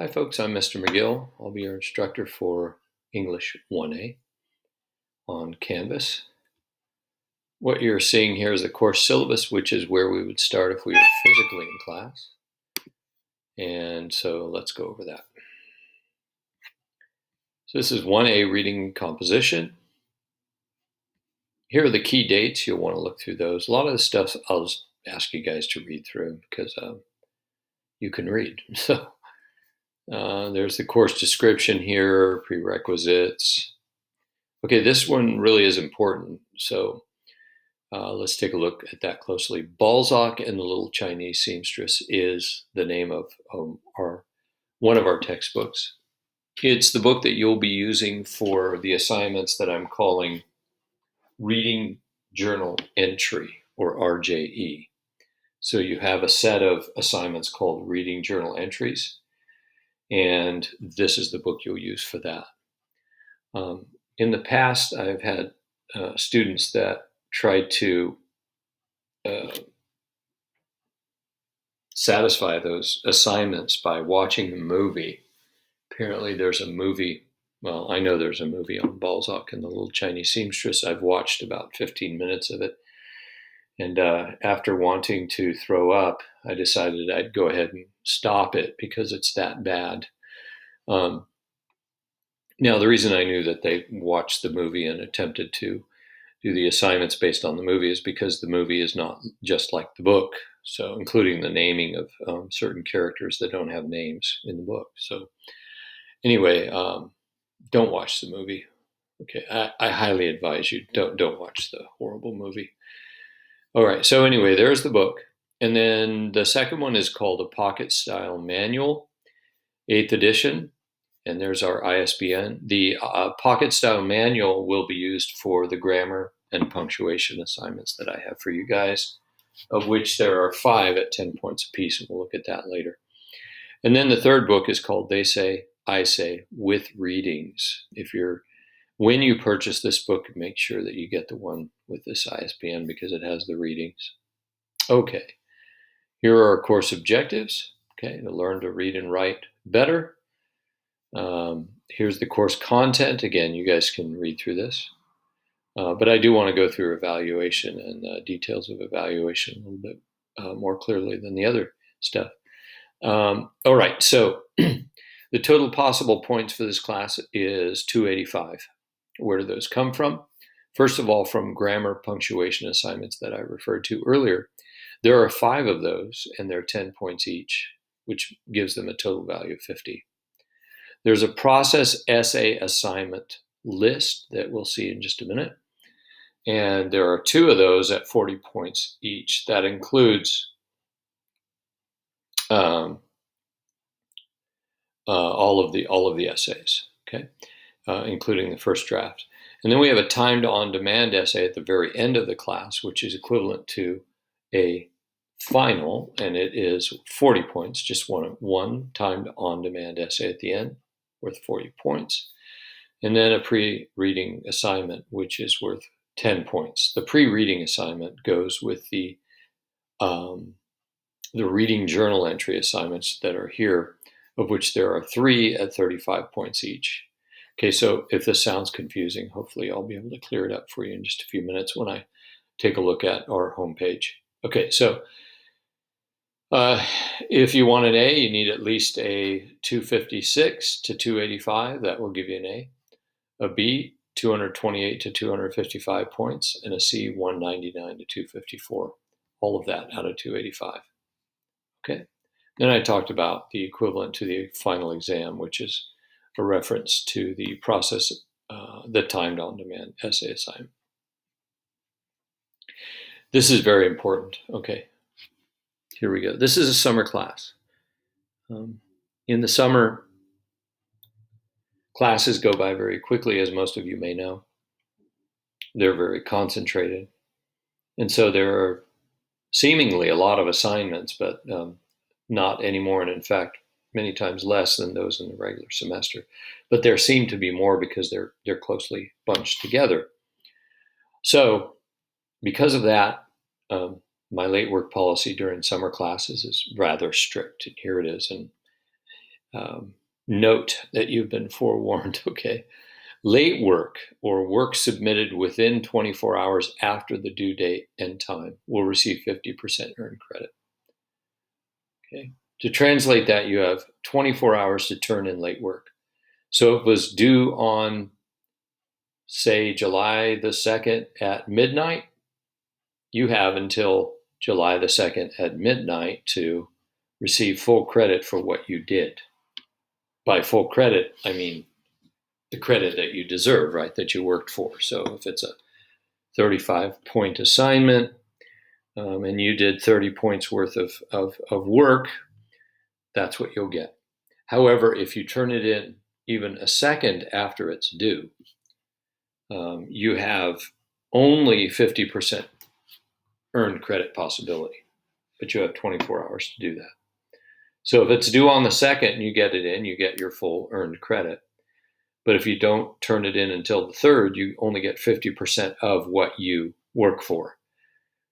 Hi folks, I'm Mr. McGill. I'll be your instructor for English 1A on Canvas. What you're seeing here is the course syllabus, which is where we would start if we were physically in class. And so let's go over that. So this is 1A reading composition. Here are the key dates. You'll want to look through those. A lot of the stuff I'll just ask you guys to read through because you can read. So there's the course description here, prerequisites. Okay, this one really is important. So let's take a look at that closely. Balzac and the Little Chinese Seamstress is the name of one of our textbooks. It's the book that you'll be using for the assignments that I'm calling Reading Journal Entry, or RJE. So you have a set of assignments called Reading Journal Entries, and this is the book you'll use for that. In the past, I've had students that tried to satisfy those assignments by watching the movie. Apparently there's a movie, well, I know there's a movie on Balzac and the Little Chinese Seamstress. I've watched about 15 minutes of it. And after wanting to throw up, I decided I'd go ahead and stop it because it's that bad. Now, the reason I knew that they watched the movie and attempted to do the assignments based on the movie is because the movie is not just like the book. So including the naming of certain characters that don't have names in the book. So anyway, don't watch the movie. Okay, I highly advise you don't watch the horrible movie. All right, so anyway, there's the book. And then the second one is called A Pocket Style Manual, 8th edition. And there's our ISBN. The Pocket Style Manual will be used for the grammar and punctuation assignments that I have for you guys, of which there are 5 at 10 points apiece, and we'll look at that later. And then the third book is called They Say, I Say, with readings. When you purchase this book, make sure that you get the one with this ISBN because it has the readings. Okay, here are our course objectives. Okay, to learn to read and write better. Here's the course content. Again, you guys can read through this. But I do want to go through evaluation and details of evaluation a little bit more clearly than the other stuff. All right, so the total possible points for this class is 285. Where do those come from? First of all, from grammar punctuation assignments that I referred to earlier. There are 5 of those, and they're 10 points each, which gives them a total value of 50. There's a process essay assignment list that we'll see in just a minute. And there are 2 of those at 40 points each. That includes all of the essays, okay, including the first draft. And then we have a timed on-demand essay at the very end of the class, which is equivalent to a final, and it is 40 points, just one timed on-demand essay at the end, worth 40 points. And then a pre-reading assignment, which is worth 10 points. The pre-reading assignment goes with the reading journal entry assignments that are here, of which there are 3 at 35 points each. Okay, so if this sounds confusing, hopefully I'll be able to clear it up for you in just a few minutes when I take a look at our homepage. Okay, so if you want an A, you need at least a 256 to 285. That will give you an A. A B, 228 to 255 points, and a C, 199 to 254. All of that out of 285. Okay. Then I talked about the equivalent to the final exam, which is a reference to the process, the timed on-demand essay assignment. This is very important. Okay. Here we go. This is a summer class. In the summer, classes go by very quickly, as most of you may know. They're very concentrated. And so there are seemingly a lot of assignments, but not anymore. And in fact, many times less than those in the regular semester. But there seem to be more because they're closely bunched together. So because of that, my late work policy during summer classes is rather strict. And here it is. And note that you've been forewarned, okay? Late work or work submitted within 24 hours after the due date and time will receive 50% earned credit. Okay. To translate that, you have 24 hours to turn in late work. So it was due on, say, July the 2nd at midnight. You have until July the 2nd at midnight to receive full credit for what you did. By full credit, I mean the credit that you deserve, right, that you worked for. So if it's a 35-point assignment and you did 30 points worth of work, that's what you'll get. However, if you turn it in even a second after it's due, you have only 50% earned credit possibility, but you have 24 hours to do that. So if it's due on the 2nd and you get it in, you get your full earned credit. But if you don't turn it in until the 3rd, you only get 50% of what you work for.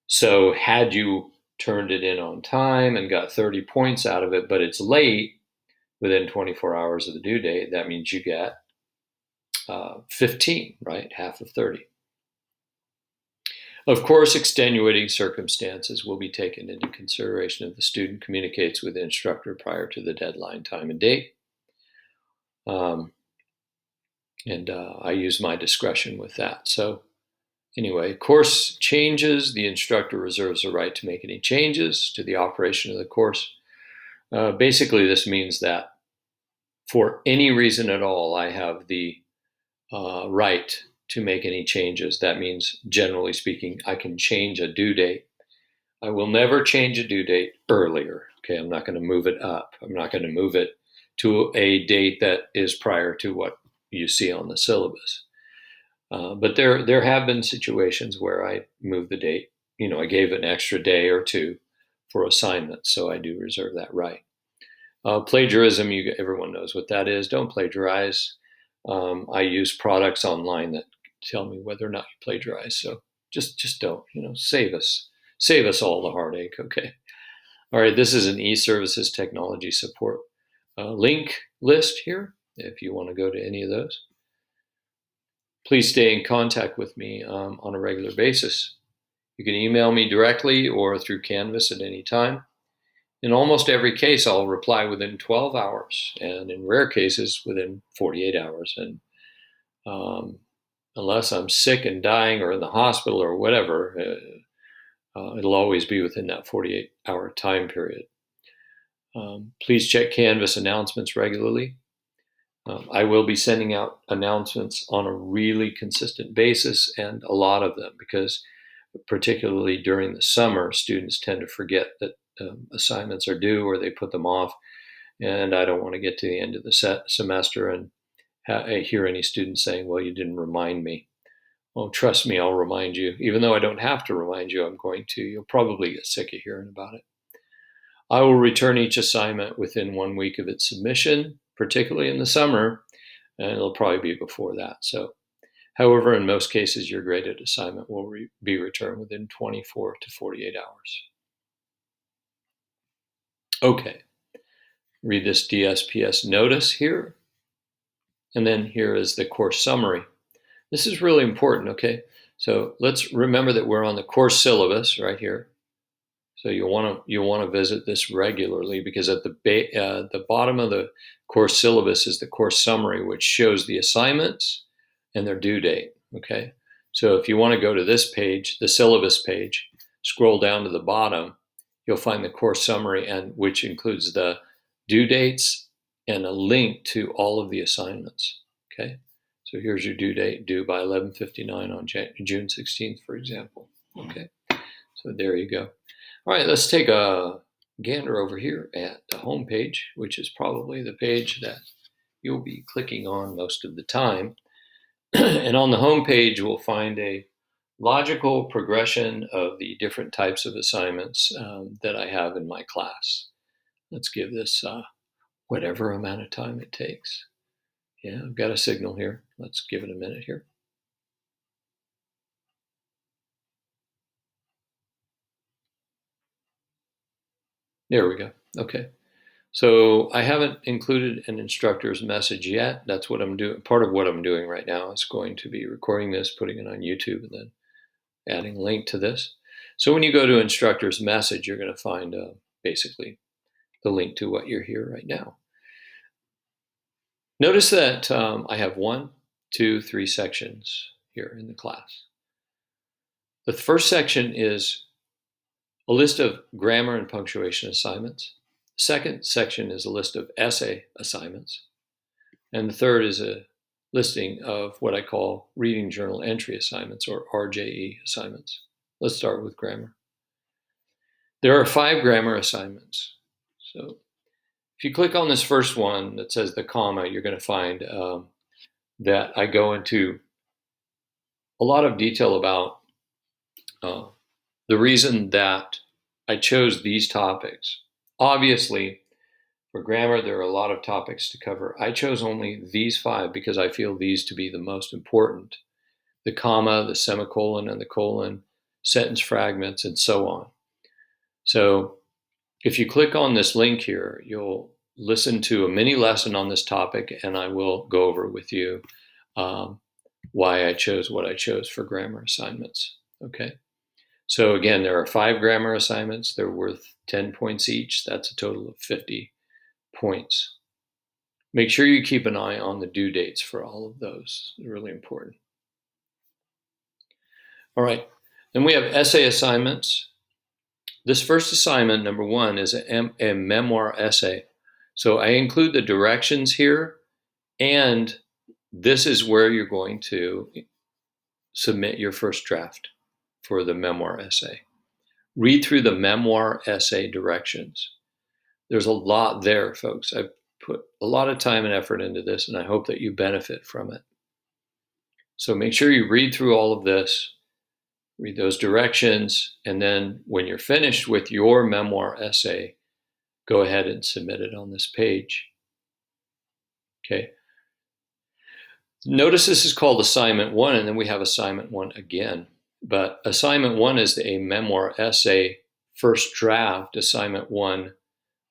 So had you turned it in on time and got 30 points out of it, but it's late within 24 hours of the due date, that means you get 15, right? Half of 30. Of course, extenuating circumstances will be taken into consideration if the student communicates with the instructor prior to the deadline time and date. I use my discretion with that. So anyway, course changes. The instructor reserves the right to make any changes to the operation of the course. Basically, this means that for any reason at all, I have the right to make any changes. That means, generally speaking, I can change a due date. I will never change a due date earlier. Okay, I'm not going to move it up. I'm not going to move it to a date that is prior to what you see on the syllabus. But there have been situations where I moved the date. I gave an extra day or two for assignments, so I do reserve that right. Plagiarism, everyone knows what that is. Don't plagiarize. I use products online that tell me whether or not you plagiarize. So just don't. Save us all the heartache. Okay. All right. This is an e-services technology support link list here. If you want to go to any of those, please stay in contact with me on a regular basis. You can email me directly or through Canvas at any time. In almost every case, I'll reply within 12 hours, and in rare cases, within 48 hours. And unless I'm sick and dying or in the hospital or whatever, it'll always be within that 48-hour time period. Please check Canvas announcements regularly. I will be sending out announcements on a really consistent basis, and a lot of them, because particularly during the summer, students tend to forget that assignments are due, or they put them off. And I don't want to get to the end of the semester and hear any students saying, well, you didn't remind me. Oh, trust me, I'll remind you. Even though I don't have to remind you, I'm going to. You'll probably get sick of hearing about it. I will return each assignment within 1 week of its submission, particularly in the summer, and it'll probably be before that. So, however, in most cases, your graded assignment will be returned within 24 to 48 hours. Okay, read this DSPS notice here. And then here is the course summary. This is really important, okay? So let's remember that we're on the course syllabus right here. So you'll want to visit this regularly, because at the bottom of the course syllabus is the course summary, which shows the assignments and their due date, okay? So if you want to go to this page, the syllabus page, scroll down to the bottom, you'll find the course summary, and which includes the due dates and a link to all of the assignments, okay? So here's your due date, due by 11:59 on June 16th, for example, okay? So there you go. All right, let's take a gander over here at the home page, which is probably the page that you'll be clicking on most of the time. And on the home page, we'll find a logical progression of the different types of assignments that I have in my class. Let's give this whatever amount of time it takes. Yeah, I've got a signal here. Let's give it a minute here. There we go. Okay. So I haven't included an instructor's message yet. That's what I'm doing. Part of what I'm doing right now is going to be recording this, putting it on YouTube, and then adding a link to this. So when you go to instructor's message, you're going to find basically the link to what you're here right now. Notice that I have 1, 2, 3 sections here in the class. The first section is a list of grammar and punctuation assignments. The second section is a list of essay assignments. And the third is a listing of what I call reading journal entry assignments, or RJE assignments. Let's start with grammar. There are 5 grammar assignments. So if you click on this first one that says the comma, you're going to find that I go into a lot of detail about the reason that I chose these topics. Obviously, for grammar, there are a lot of topics to cover. I chose only these 5 because I feel these to be the most important. The comma, the semicolon, and the colon, sentence fragments, and so on. So if you click on this link here, you'll listen to a mini lesson on this topic, and I will go over with you why I chose what I chose for grammar assignments. Okay. So again, there are 5 grammar assignments. They're worth 10 points each. That's a total of 50 points. Make sure you keep an eye on the due dates for all of those. They're really important. All right. Then we have essay assignments. This first assignment, number 1, is a memoir essay. So I include the directions here, and this is where you're going to submit your first draft for the memoir essay. Read through the memoir essay directions. There's a lot there, folks. I've put a lot of time and effort into this, and I hope that you benefit from it. So make sure you read through all of this, read those directions, and then when you're finished with your memoir essay, go ahead and submit it on this page. Okay. Notice this is called assignment 1, and then we have assignment 1 again. But assignment 1 is a memoir essay first draft. Assignment 1,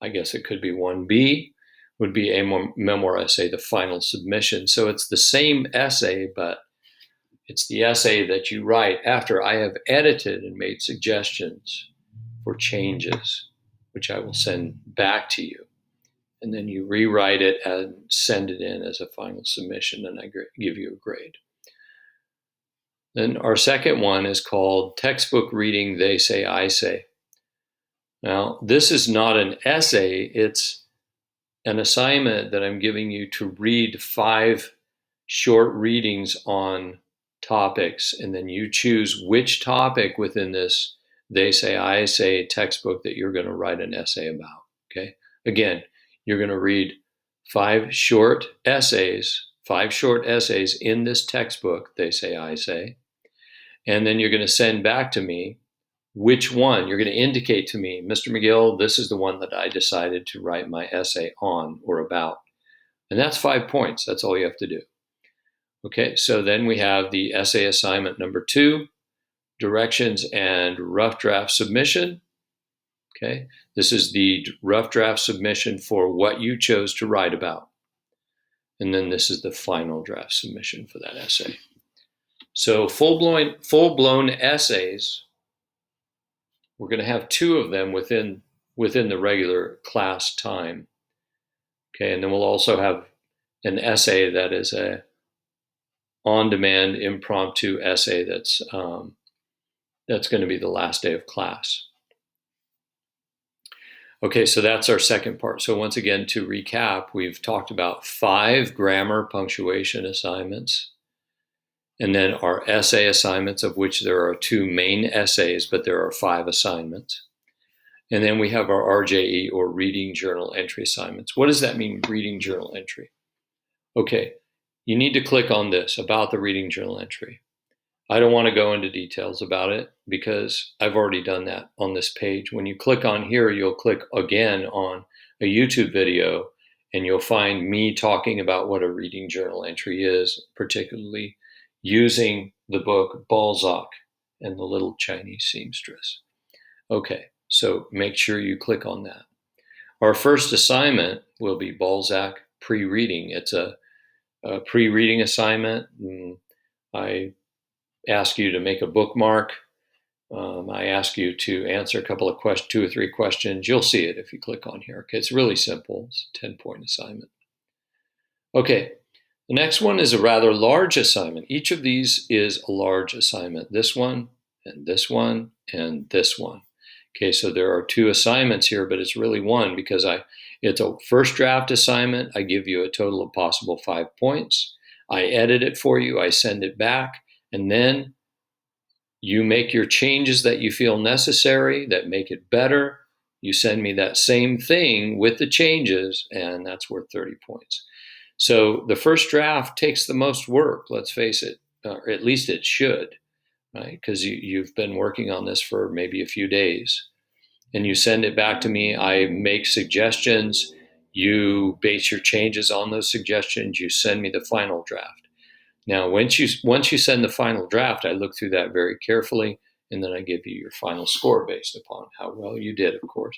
I guess it could be 1B, would be a memoir essay, the final submission. So it's the same essay, but it's the essay that you write after I have edited and made suggestions for changes, which I will send back to you. And then you rewrite it and send it in as a final submission, and I give you a grade. Then our second one is called Textbook Reading They Say, I Say. Now, this is not an essay, it's an assignment that I'm giving you to read 5 short readings on topics, and then you choose which topic within this They Say, I Say textbook that you're going to write an essay about. Okay. Again, you're going to read 5 short essays in this textbook, They Say, I Say, and then you're going to send back to me which one. You're going to indicate to me, Mr. McGill, this is the one that I decided to write my essay on or about. And that's 5 points. That's all you have to do. Okay, so then we have the essay assignment number 2, directions and rough draft submission. Okay, this is the rough draft submission for what you chose to write about. And then this is the final draft submission for that essay. So full-blown essays, we're going to have 2 of them within the regular class time. Okay, and then we'll also have an essay that is a on-demand impromptu essay that's going to be the last day of class. Okay, so that's our second part. So once again, to recap, we've talked about 5 grammar punctuation assignments, and then our essay assignments, of which there are 2 main essays, but there are 5 assignments. And then we have our RJE, or reading journal entry assignments. What does that mean, reading journal entry? Okay, you need to click on this, about the reading journal entry. I don't want to go into details about it because I've already done that on this page. When you click on here, you'll click again on a YouTube video, and you'll find me talking about what a reading journal entry is, particularly using the book Balzac and the Little Chinese Seamstress. Okay, so make sure you click on that. Our first assignment will be Balzac pre-reading. It's a pre-reading assignment. I ask you to make a bookmark. I ask you to answer a couple of 2 or 3 questions. You'll see it if you click on here. Okay, it's really simple. It's a 10-point assignment. Okay, the next one is a rather large assignment. Each of these is a large assignment. This one, and this one, and this one. Okay, so there are 2 assignments here, but it's really one because it's a first draft assignment. I give you a total of possible 5 points. I edit it for you. I send it back, and then you make your changes that you feel necessary that make it better. You send me that same thing with the changes, and that's worth 30 points. So the first draft takes the most work, let's face it, or at least it should, right? Because you've been working on this for maybe a few days. And you send it back to me. I make suggestions. You base your changes on those suggestions. You send me the final draft. Now, once you send the final draft, I look through that very carefully, and then I give you your final score based upon how well you did, of course.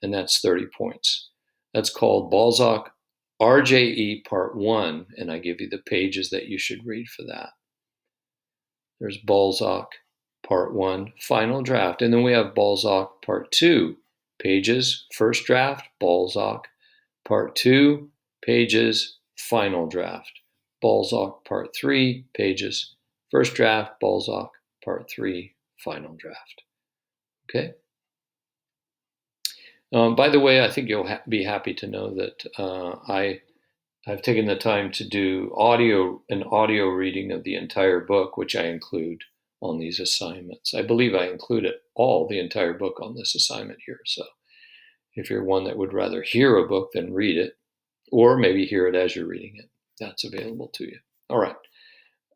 And that's 30 points. That's called Balzac RJE Part 1, and I give you the pages that you should read for that. There's Balzac Part 1, final draft. And then we have Balzac Part 2, pages, first draft, Balzac. Part 2, pages, final draft. Balzac Part 3, pages, first draft, Balzac Part 3, final draft. Okay? By the way, I think you'll be happy to know that I've taken the time to do an audio reading of the entire book, which I include on these assignments. I believe I included the entire book on this assignment here. So if you're one that would rather hear a book than read it, or maybe hear it as you're reading it, that's available to you. All right.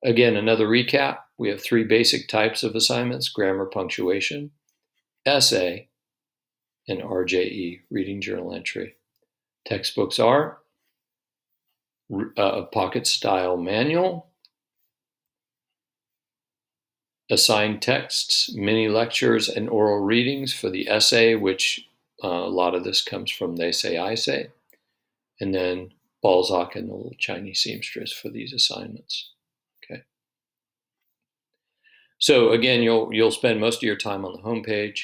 Again, another recap. We have 3 basic types of assignments: grammar, punctuation, essay, and RJE, reading journal entry. Textbooks are a pocket style manual, assigned texts, mini lectures, and oral readings for the essay, which a lot of this comes from They Say, I Say, and then Balzac and the Little Chinese Seamstress for these assignments. Okay. So again, you'll spend most of your time on the homepage.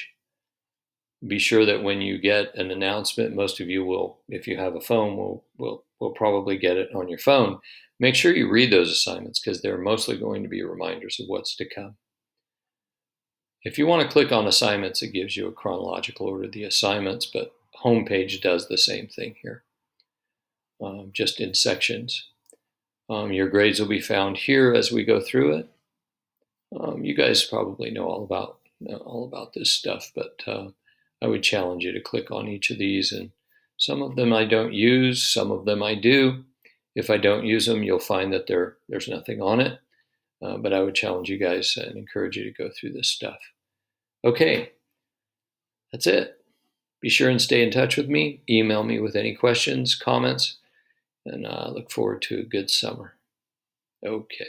Be sure that when you get an announcement, most of you will, if you have a phone, will probably get it on your phone. Make sure you read those assignments because they're mostly going to be reminders of what's to come. If you want to click on assignments, it gives you a chronological order of the assignments, but homepage does the same thing here, just in sections. Your grades will be found here as we go through it. You guys probably know all about this stuff, but I would challenge you to click on each of these, and some of them I don't use, some of them I do. If I don't use them, you'll find that there's nothing on it, but I would challenge you guys and encourage you to go through this stuff. Okay, that's it. Be sure and stay in touch with me. Email me with any questions, comments, and I look forward to a good summer. Okay.